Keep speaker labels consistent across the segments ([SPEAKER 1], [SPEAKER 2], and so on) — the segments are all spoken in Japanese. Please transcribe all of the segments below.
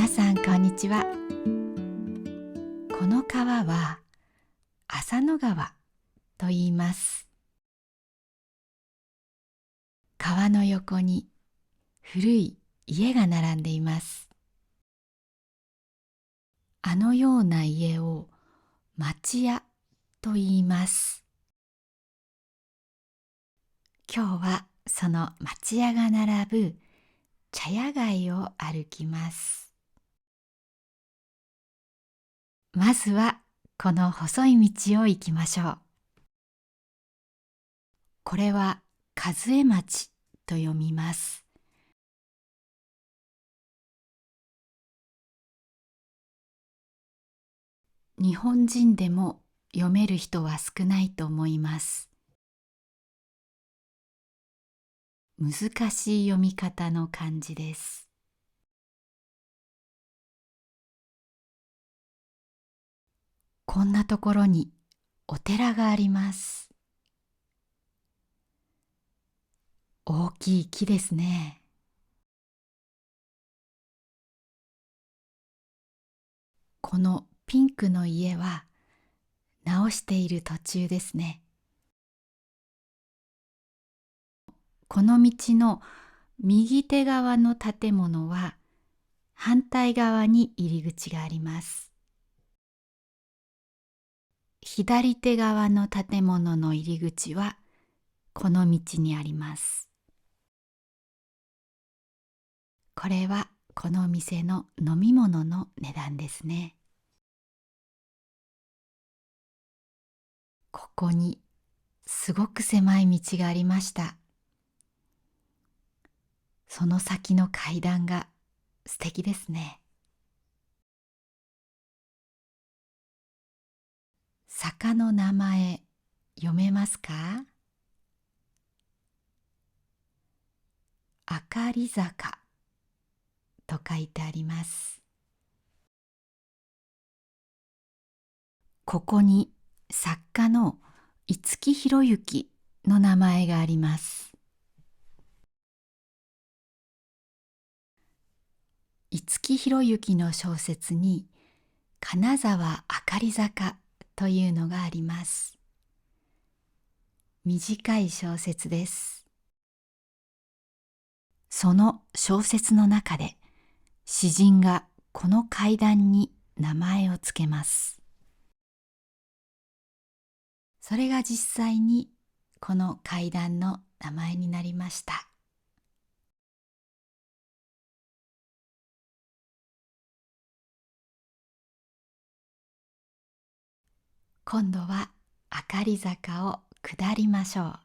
[SPEAKER 1] 皆さんこんにちは。この川は浅野川と言います。川の横に古い家が並んでいます。あのような家を町屋と言います。今日はその町屋が並ぶ茶屋街を歩きます。まずはこの細い道を行きましょう。これは数江町と読みます。日本人でも読める人は少ないと思います。難しい読み方の漢字です。こんなところにお寺があります。大きい木ですね。このピンクの家は直している途中ですね。この道の右手側の建物は反対側に入り口があります。左手側の建物の入り口はこの道にあります。これはこの店の飲み物の値段ですね。ここにすごく狭い道がありました。その先の階段が素敵ですね。坂の名前読めますか？あかり坂と書いてあります。ここに作家の五木ひろゆきの名前があります。五木ひろゆきの小説に金沢あかり坂というのがあります。短い小説です。その小説の中で詩人がこの階段に名前をつけます。それが実際にこの階段の名前になりました。今度はあかり坂を下りましょう。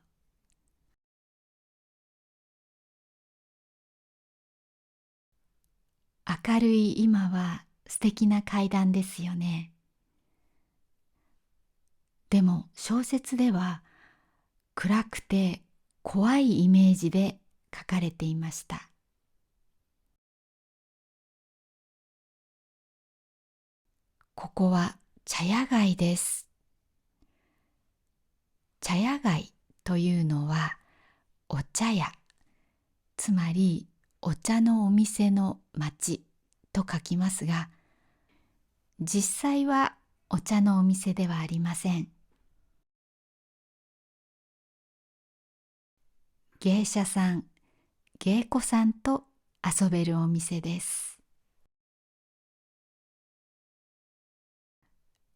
[SPEAKER 1] 明るい今は素敵な階段ですよね。でも小説では暗くて怖いイメージで書かれていました。ここは茶屋街です。茶屋街というのはお茶屋、つまりお茶のお店の町と書きますが、実際はお茶のお店ではありません。芸者さん、芸妓さんと遊べるお店です。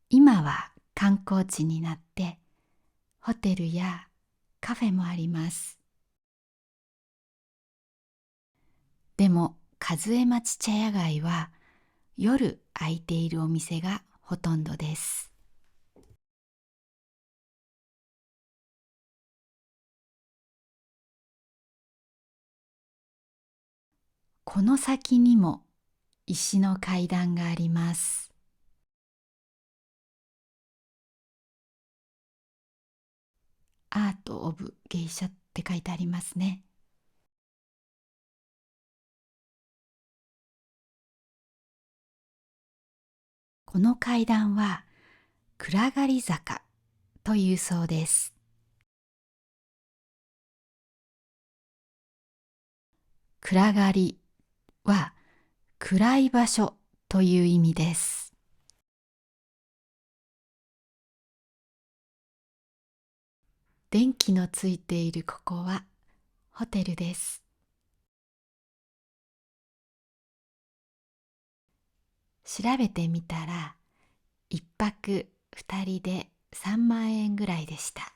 [SPEAKER 1] 今は観光地になってホテルやカフェもあります。でも数江町茶屋街は夜開いているお店がほとんどです。この先にも石の階段があります。アート・オブ・芸者って書いてありますね。この階段は暗がり坂というそうです。暗がりは暗い場所という意味です。電気のついているここはホテルです。調べてみたら、一泊二人で3万円ぐらいでした。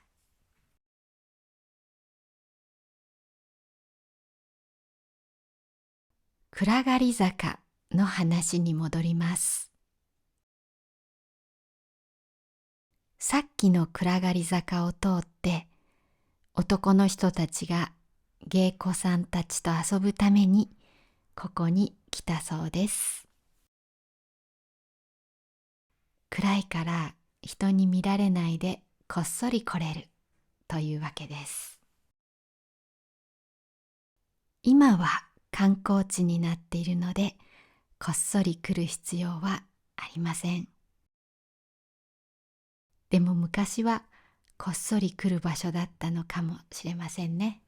[SPEAKER 1] 暗がり坂の話に戻ります。さっきの暗がり坂を通って、男の人たちが芸妓さんたちと遊ぶためにここに来たそうです。暗いから人に見られないでこっそり来れるというわけです。今は観光地になっているので、こっそり来る必要はありません。でも昔はこっそり来る場所だったのかもしれませんね。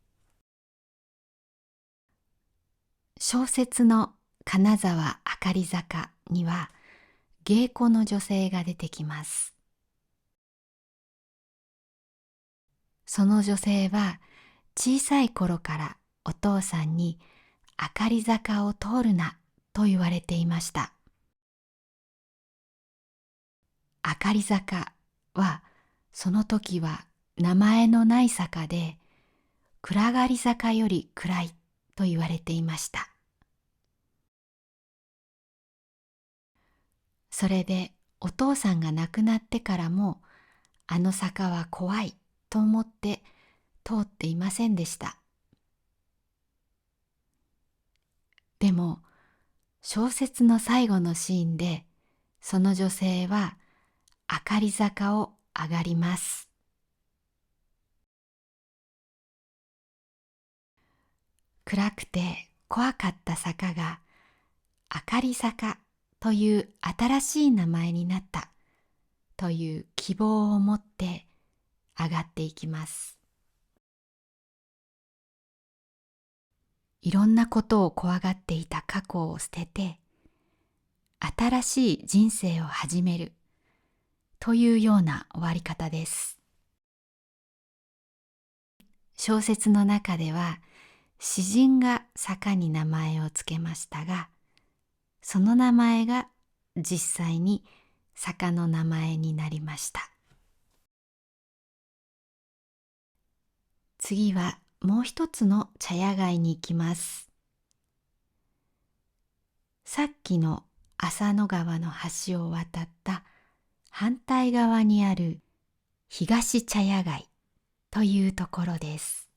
[SPEAKER 1] 小説の金沢あかり坂には芸妓の女性が出てきます。その女性は小さい頃からお父さんにあかり坂を通るなと言われていました。あかり坂はその時は名前のない坂で、暗がり坂より暗いと言われていました。それでお父さんが亡くなってからも、あの坂は怖いと思って通っていませんでした。でも小説の最後のシーンで、その女性はあかり坂を上がります。暗くて怖かった坂があかり坂という新しい名前になったという希望を持って上がっていきます。いろんなことを怖がっていた過去を捨てて、新しい人生を始めるというような終わり方です。小説の中では詩人が坂に名前をつけましたが、その名前が実際に坂の名前になりました。次はもう一つの茶屋街に行きます。さっきの浅野川の橋を渡った反対側にある東茶屋街というところです。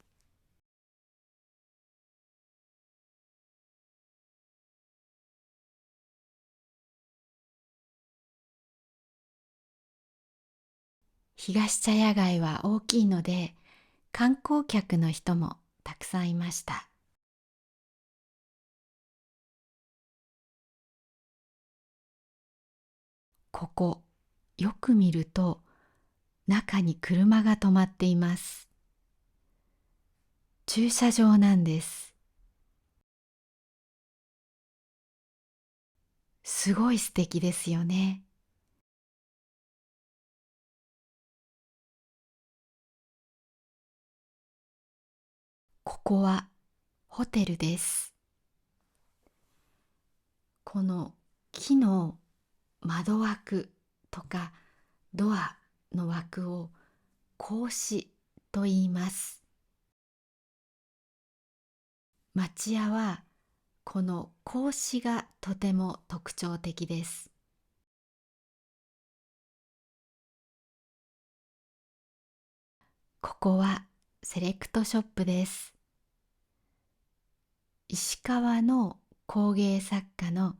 [SPEAKER 1] 東茶屋街は大きいので、観光客の人もたくさんいました。ここ、よく見ると中に車が止まっています。駐車場なんです。すごい素敵ですよね。ここはホテルです。この木の窓枠とかドアの枠を格子と言います。町屋はこの格子がとても特徴的です。ここはセレクトショップです。石川の工芸作家の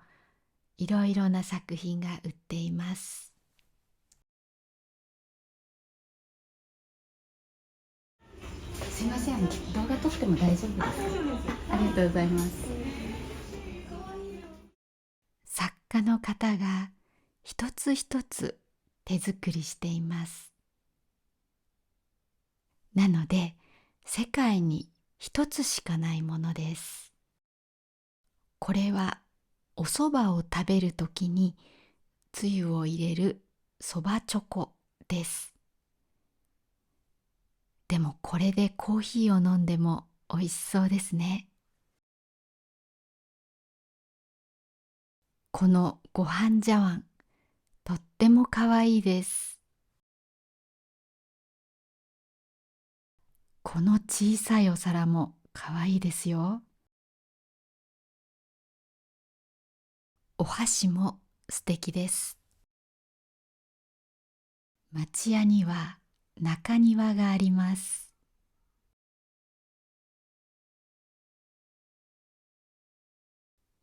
[SPEAKER 1] いろいろな作品が売っています。すいません、動画撮っても大丈夫ですか？ありがとうございます。作家の方が一つ一つ手作りしています。なので世界に一つしかないものです。これはお蕎麦を食べるときにつゆを入れる蕎麦チョコです。でもこれでコーヒーを飲んでも美味しそうですね。このご飯茶碗、とってもかわいいです。この小さいお皿もかわいいですよ。お箸も素敵です。町屋には中庭があります。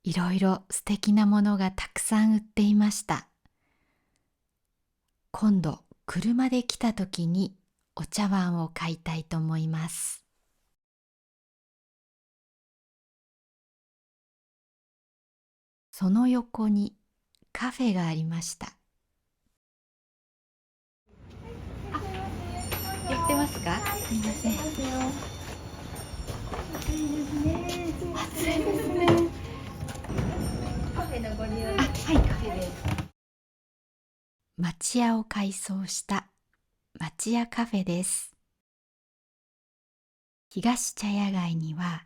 [SPEAKER 1] いろいろ素敵なものがたくさん売っていました。今度車で来た時にお茶碗を買いたいと思います。その横にカフェがありました。やってますか？すみません。暑いですね。暑いですね。カフェのご利用。はい、カフェです。町屋を改装した町屋カフェです。東茶屋街には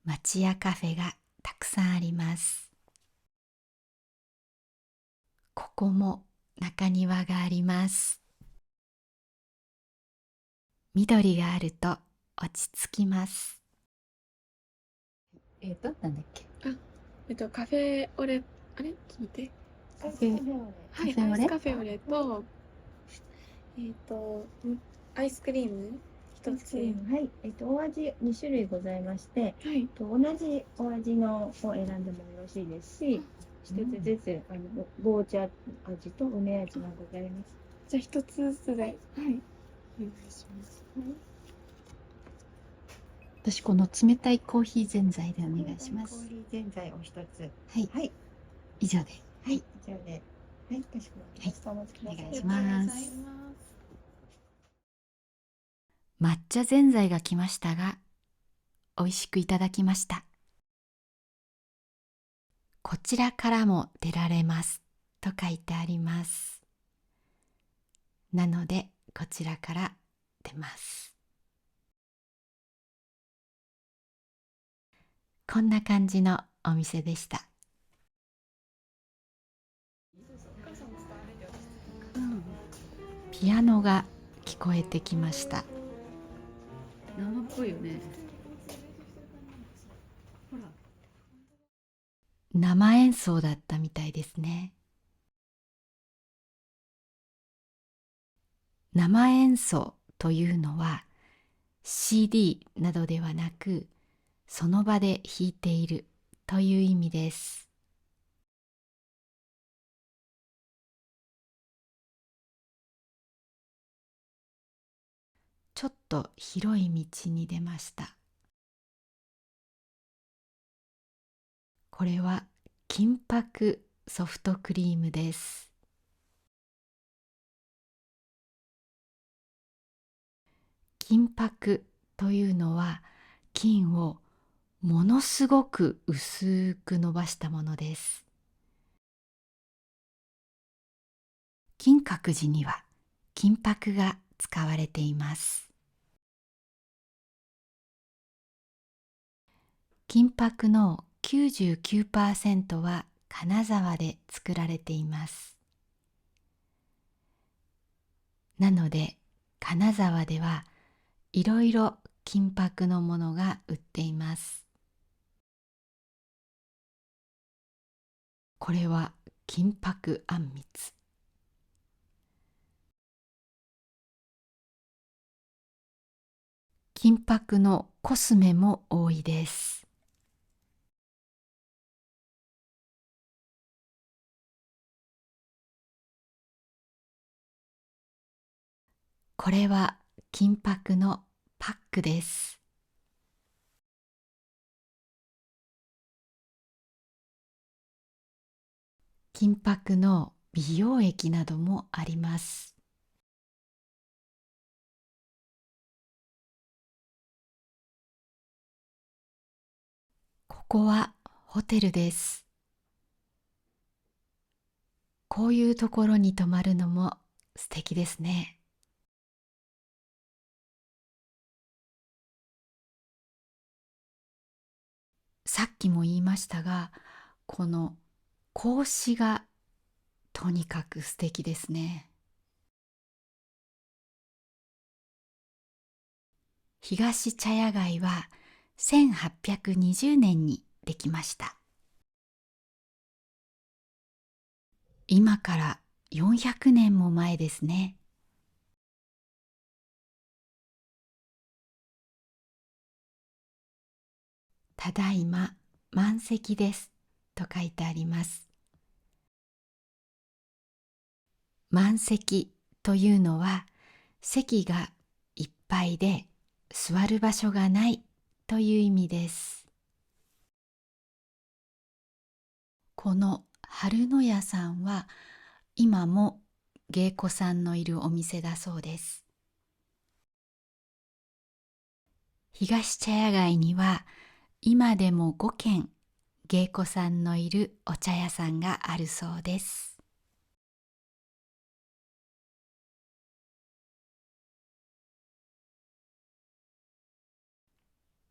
[SPEAKER 1] 町屋カフェがたくさんあります。ここも中庭があります。緑があると落ち着きます。なんだっけ。
[SPEAKER 2] カフェオレ、あれちょっと待って。
[SPEAKER 1] カフェ、
[SPEAKER 2] はい、アイスカフェオレと、アイスクリーム一つ。
[SPEAKER 3] はい、お味2種類ございまして、
[SPEAKER 2] はい。
[SPEAKER 3] 同じお味のを選んでもよろしいですし、一つずつ紅茶味と梅味がございます。
[SPEAKER 2] じゃあ一つずつで。はい。お願いします。
[SPEAKER 1] 私この冷たいコーヒーぜんざいでお願いしま
[SPEAKER 3] コー
[SPEAKER 1] す。
[SPEAKER 3] ヒーぜんざいお一つ。
[SPEAKER 1] はい、
[SPEAKER 3] はい、
[SPEAKER 1] 以上で。
[SPEAKER 3] はい、以上で。はい、かしこまりました。お待ちください。
[SPEAKER 1] お願いします。
[SPEAKER 2] ありがとうございます。
[SPEAKER 1] 抹茶ぜんざいが来ましたが、美味しくいただきました。こちらからも出られますと書いてあります。なのでこちらから出ます。こんな感じのお店でした。ピアノが聞こえてきました。
[SPEAKER 4] 生っぽいよね。ほら。
[SPEAKER 1] 生演奏だったみたいですね。生演奏というのは CD などではなく、その場で弾いているという意味です。ちょっと広い道に出ました。これは金箔ソフトクリームです。金箔というのは金をものすごく薄く伸ばしたものです。金閣寺には金箔が使われています。金箔の 99% は金沢で作られています。なので金沢ではいろいろ金箔のものが売っています。これは金箔あんみつ。金箔のコスメも多いです。これは金箔のパックです。金箔の美容液などもあります。ここはホテルです。こういうところに泊まるのも素敵ですね。さっきも言いましたが、この格子がとにかく素敵ですね。東茶屋街は1820年にできました。今から400年も前ですね。ただいま満席ですと書いてあります。満席というのは席がいっぱいで座る場所がないという意味です。この春野屋さんは今も芸妓さんのいるお店だそうです。東茶屋街には今でも5軒芸妓さんのいるお茶屋さんがあるそうです。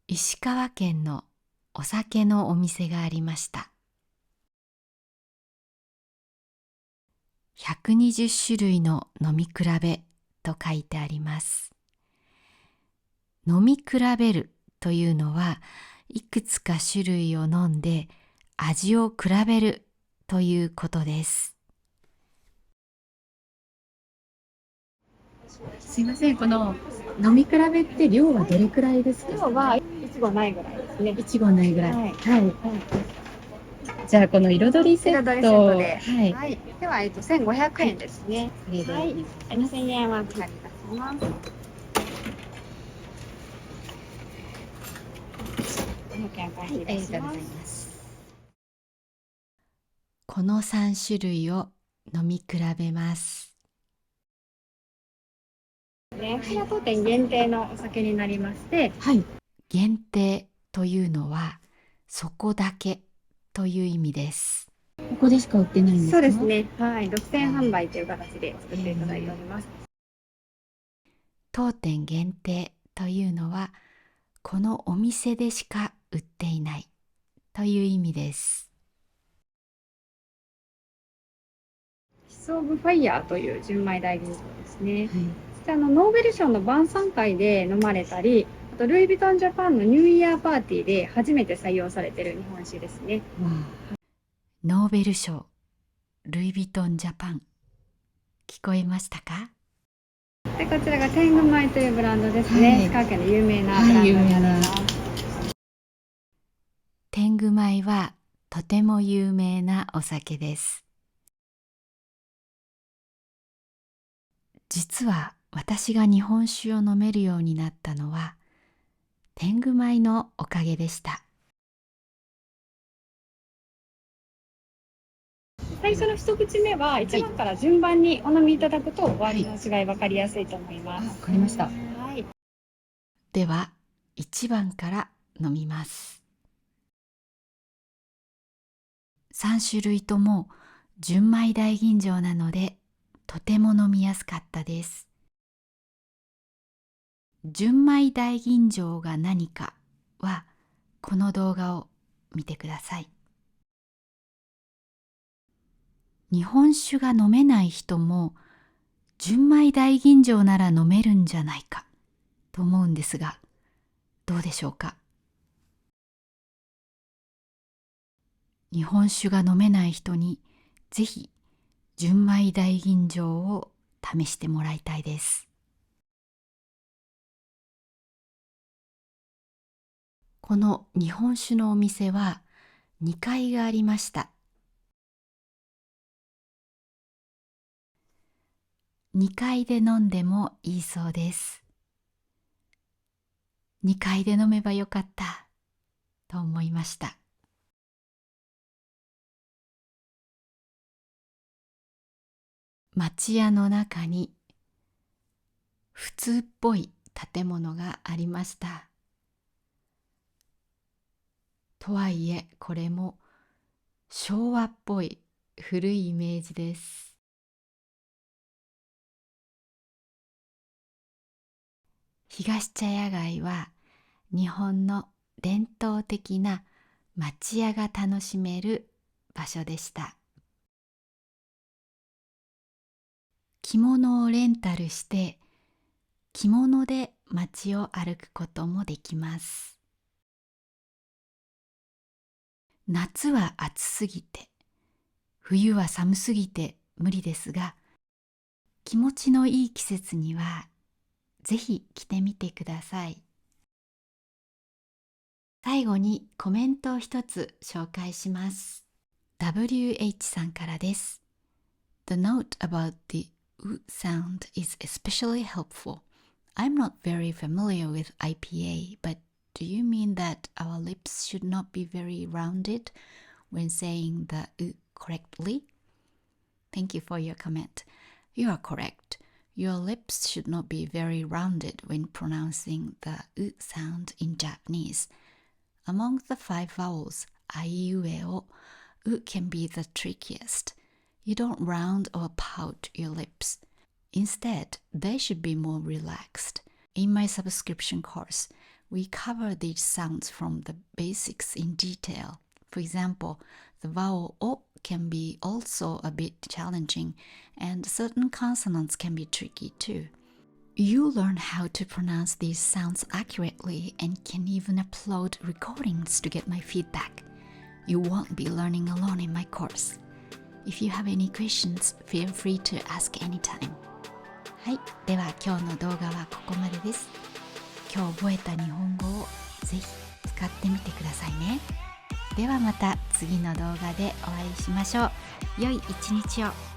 [SPEAKER 1] 石川県のお酒のお店がありました。120種類の飲み比べと書いてあります。飲み比べるというのはいくつか種類を飲んで味を比べるということです。すいません、この飲み比べって量はどれくらいですか？
[SPEAKER 2] 量は1合ないぐらいですね。
[SPEAKER 1] 1合ないぐらい。
[SPEAKER 2] はい。
[SPEAKER 1] じゃあこの彩りセット。
[SPEAKER 2] 彩りセットで。
[SPEAKER 1] はい。
[SPEAKER 2] はい。では、1500円ですね。
[SPEAKER 1] これで。
[SPEAKER 2] はい。2000円はお借りいたします。500円お返しいたします。
[SPEAKER 1] この3種類を飲み比べます。
[SPEAKER 2] 早当店限定のお酒になりまして、
[SPEAKER 1] はい。限定というのはそこだけという意味です。ここでしか売ってないんですか？
[SPEAKER 2] そうですね。はい。独占販売という形で作っていただいております。
[SPEAKER 1] 当店限定というのはこのお店でしか売っていないという意味です。
[SPEAKER 2] ヒス・オブ・ファイヤーという純米大吟醸ですね。ノーベル賞の晩餐会で飲まれたり、あとルイ・ヴィトン・ジャパンのニューイヤーパーティーで初めて採用されている日本酒ですね。
[SPEAKER 1] ノーベル賞、ルイ・ヴィトン・ジャパン、聞こえましたか？
[SPEAKER 2] でこちらが天狗米というブランドですね。石川県の有名なブランドになります。
[SPEAKER 1] 天狗米はとても有名なお酒です。実は私が日本酒を飲めるようになったのは天狗米のおかげでした。
[SPEAKER 2] 最初の一口目は1番から順番にお飲みいただくとお味の違い分かりやすいと思います。
[SPEAKER 1] わかりました。
[SPEAKER 2] はい。
[SPEAKER 1] では1番から飲みます。3種類とも純米大吟醸なのでとても飲みやすかったです。純米大吟醸が何かはこの動画を見てください。日本酒が飲めない人も純米大吟醸なら飲めるんじゃないかと思うんですが、どうでしょうか？日本酒が飲めない人にぜひ純米大吟醸を試してもらいたいです。この日本酒のお店は2階がありました。2階で飲んでもいいそうです。2階で飲めばよかったと思いました。町屋の中に普通っぽい建物がありました。とはいえこれも昭和っぽい古いイメージです。東茶屋街は日本の伝統的な町屋が楽しめる場所でした。着物をレンタルして着物で街を歩くこともできます。夏は暑すぎて、冬は寒すぎて無理ですが、気持ちのいい季節にはぜひ着てみてください。最後にコメントを一つ紹介します。WH さんからです。The note about the U sound is especially helpful. I'm not very familiar with IPA, but do you mean that our lips should not be very rounded when saying the U correctly? Thank you for your comment. You are correct. Your lips should not be very rounded when pronouncing the U sound in Japanese. Among the 5 vowels, aiueo, U can be the trickiest. You don't round or pout your lips. Instead, they should be more relaxed. In my subscription course, we cover these sounds from the basics in detail. For example, the vowel O can be also a bit challenging, and certain consonants can be tricky too. You learn how to pronounce these sounds accurately and can even upload recordings to get my feedback. You won't be learning alone in my course. If you have any questions, feel free to ask anytime. はい、では今日の動画はここまでです。今日覚えた日本語をぜひ使ってみてくださいね。ではまた次の動画でお会いしましょう。良い一日を。